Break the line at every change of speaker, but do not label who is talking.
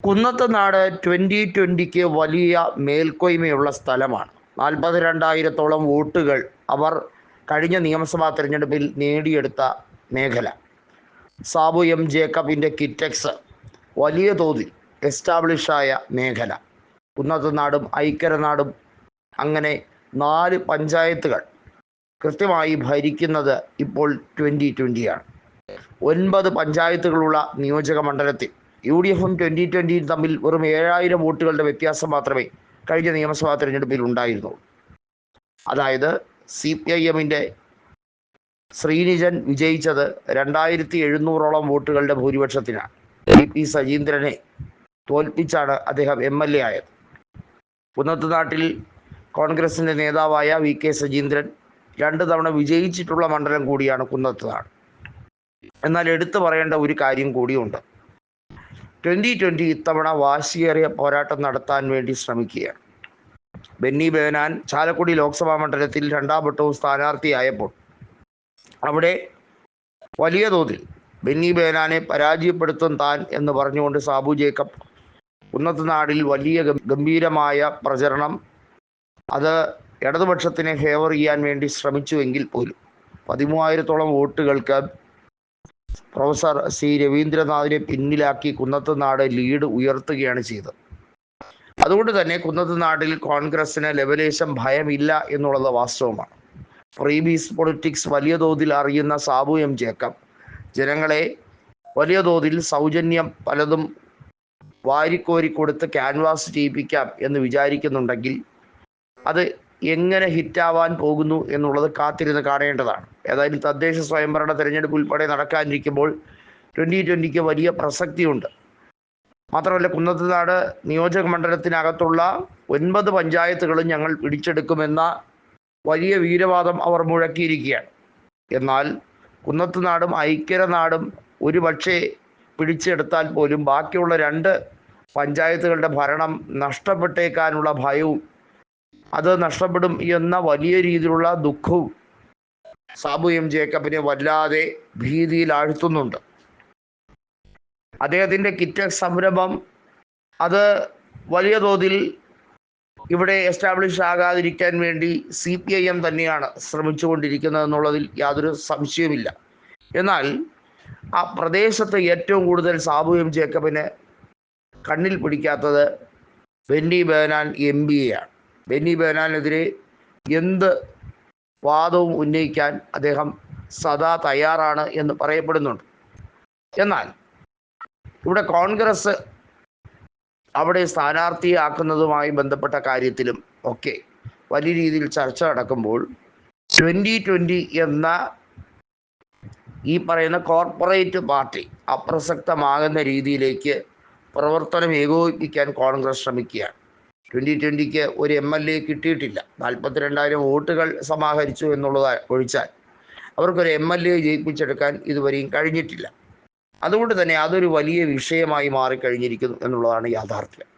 കുന്നത്തുനാട് 2020 വലിയ മേൽക്കോയ്മയുള്ള സ്ഥലമാണ്. 42,000-ഓളം വോട്ടുകൾ അവർ കഴിഞ്ഞ നിയമസഭാ തെരഞ്ഞെടുപ്പിൽ നേടിയെടുത്ത മേഖല. സാബു എം ജേക്കബിൻ്റെ കിറ്റക്സ് വലിയ തോതിൽ എസ്റ്റാബ്ലിഷായ മേഖല. കുന്നത്തുനാടും ഐക്കരനാടും അങ്ങനെ 4 പഞ്ചായത്തുകൾ കൃത്യമായി ഭരിക്കുന്നത് ഇപ്പോൾ 2020 9 പഞ്ചായത്തുകളുള്ള നിയോജക മണ്ഡലത്തിൽ UDF-ഉം 2020 തമ്മിൽ വെറും 7,000 വോട്ടുകളുടെ വ്യത്യാസം മാത്രമേ കഴിഞ്ഞ നിയമസഭാ തെരഞ്ഞെടുപ്പിൽ ഉണ്ടായിരുന്നുള്ളൂ. അതായത് CPIM-ൻ്റെ ശ്രീനിജൻ വിജയിച്ചത് 2,700-ഓളം വോട്ടുകളുടെ ഭൂരിപക്ഷത്തിനാണ്. VP സജീന്ദ്രനെ തോൽപ്പിച്ചാണ് അദ്ദേഹം MLA ആയത്. കുന്നത്തുനാട്ടിൽ കോൺഗ്രസിൻ്റെ നേതാവായ VK സജീന്ദ്രൻ 2 തവണ വിജയിച്ചിട്ടുള്ള മണ്ഡലം കൂടിയാണ് കുന്നത്തുനാട്. എന്നാൽ എടുത്തു പറയേണ്ട ഒരു കാര്യം കൂടിയുണ്ട്. 2020 ഇത്തവണ വാശിയേറിയ പോരാട്ടം നടത്താൻ വേണ്ടി ശ്രമിക്കുകയാണ്. ബെന്നി ബെഹനാൻ ചാലക്കുടി ലോക്സഭാ മണ്ഡലത്തിൽ 2ാം വട്ടവും സ്ഥാനാർത്ഥിയായപ്പോൾ അവിടെ വലിയ തോതിൽ ബെന്നി ബെഹനാനെ പരാജയപ്പെടുത്തും താൻ എന്ന് പറഞ്ഞുകൊണ്ട് സാബു ജേക്കബ് കുന്നത്തുനാടിൽ വലിയ ഗംഭീരമായ പ്രചരണം അത് ഇടതുപക്ഷത്തിനെ ഫേവർ ചെയ്യാൻ വേണ്ടി ശ്രമിച്ചുവെങ്കിൽ പോലും 13,000-ഓളം വോട്ടുകൾക്ക് പ്രൊഫസർ C രവീന്ദ്രനാഥിനെ പിന്നിലാക്കി കുന്നത്തുനാട് ലീഡ് ഉയർത്തുകയാണ് ചെയ്തത്. അതുകൊണ്ട് തന്നെ കുന്നത്തുനാട്ടിൽ കോൺഗ്രസിന് ലെവലേശം ഭയമില്ല എന്നുള്ളത് വാസ്തവമാണ്. പ്രീബീസ് പൊളിറ്റിക്സ് വലിയ തോതിൽ അറിയുന്ന സാബു എം ജേക്കബ് ജനങ്ങളെ വലിയ തോതിൽ സൗജന്യം പലതും വാരിക്കോരി കൊടുത്ത് ക്യാൻവാസ് ചെയ്യിപ്പിക്കാം എന്ന് വിചാരിക്കുന്നുണ്ടെങ്കിൽ അത് എങ്ങനെ ഹിറ്റാവാൻ പോകുന്നു എന്നുള്ളത് കാത്തിരുന്ന് കാണേണ്ടതാണ്. ഏതായാലും തദ്ദേശ സ്വയംഭരണ തെരഞ്ഞെടുപ്പ് ഉൾപ്പെടെ നടക്കാനിരിക്കുമ്പോൾ 2020 വലിയ പ്രസക്തിയുണ്ട്. മാത്രമല്ല കുന്നത്തുനാട് നിയോജക മണ്ഡലത്തിനകത്തുള്ള 9 പഞ്ചായത്തുകളും ഞങ്ങൾ പിടിച്ചെടുക്കുമെന്ന വലിയ വീരവാദം അവർ മുഴക്കിയിരിക്കുകയാണ്. എന്നാൽ കുന്നത്തുനാടും ഐക്കരനാടും ഒരു പക്ഷേ പിടിച്ചെടുത്താൽ പോലും ബാക്കിയുള്ള 2 പഞ്ചായത്തുകളുടെ ഭരണം നഷ്ടപ്പെട്ടേക്കാനുള്ള ഭയവും അത് നഷ്ടപ്പെടും എന്ന വലിയ രീതിയിലുള്ള ദുഃഖവും സാബു എം ജേക്കബിനെ വല്ലാതെ ഭീതിയിൽ ആഴ്ത്തുന്നുണ്ട്. അദ്ദേഹത്തിൻ്റെ കിറ്റക്സ് സംരംഭം അത് വലിയ തോതിൽ ഇവിടെ എസ്റ്റാബ്ലിഷ് ആകാതിരിക്കാൻ വേണ്ടി CPIM തന്നെയാണ് ശ്രമിച്ചുകൊണ്ടിരിക്കുന്നത് എന്നുള്ളതിൽ യാതൊരു സംശയവുമില്ല. എന്നാൽ ആ പ്രദേശത്ത് ഏറ്റവും കൂടുതൽ സാബു എം ജേക്കബിന് കണ്ണിൽ പിടിക്കാത്തത് ബെന്നി ബെഹനാൻ MBയാണ്. ബെന്നി ബെഹനാനെതിരെ എന്ത് വാദവും ഉന്നയിക്കാൻ അദ്ദേഹം സദാ തയ്യാറാണ് എന്ന് പറയപ്പെടുന്നുണ്ട്. എന്നാൽ ഇവിടെ കോൺഗ്രസ് അവിടെ സ്ഥാനാർത്ഥിയാക്കുന്നതുമായി ബന്ധപ്പെട്ട കാര്യത്തിലും ഒക്കെ വലിയ രീതിയിൽ ചർച്ച നടക്കുമ്പോൾ 2020 എന്ന ഈ പറയുന്ന കോർപ്പറേറ്റ് പാർട്ടി അപ്രസക്തമാകുന്ന രീതിയിലേക്ക് പ്രവർത്തനം ഏകോപിപ്പിക്കാൻ കോൺഗ്രസ് ശ്രമിക്കുകയാണ്. 2020 ഒരു MLA കിട്ടിയിട്ടില്ല. 42,000 വോട്ടുകൾ സമാഹരിച്ചു എന്നുള്ളത് ഒഴിച്ചാൽ അവർക്കൊരു MLA ജയിപ്പിച്ചെടുക്കാൻ ഇതുവരെയും കഴിഞ്ഞിട്ടില്ല. അതുകൊണ്ട് തന്നെ അതൊരു വലിയ വിഷയമായി മാറിക്കഴിഞ്ഞിരിക്കുന്നു എന്നുള്ളതാണ് യാഥാർത്ഥ്യം.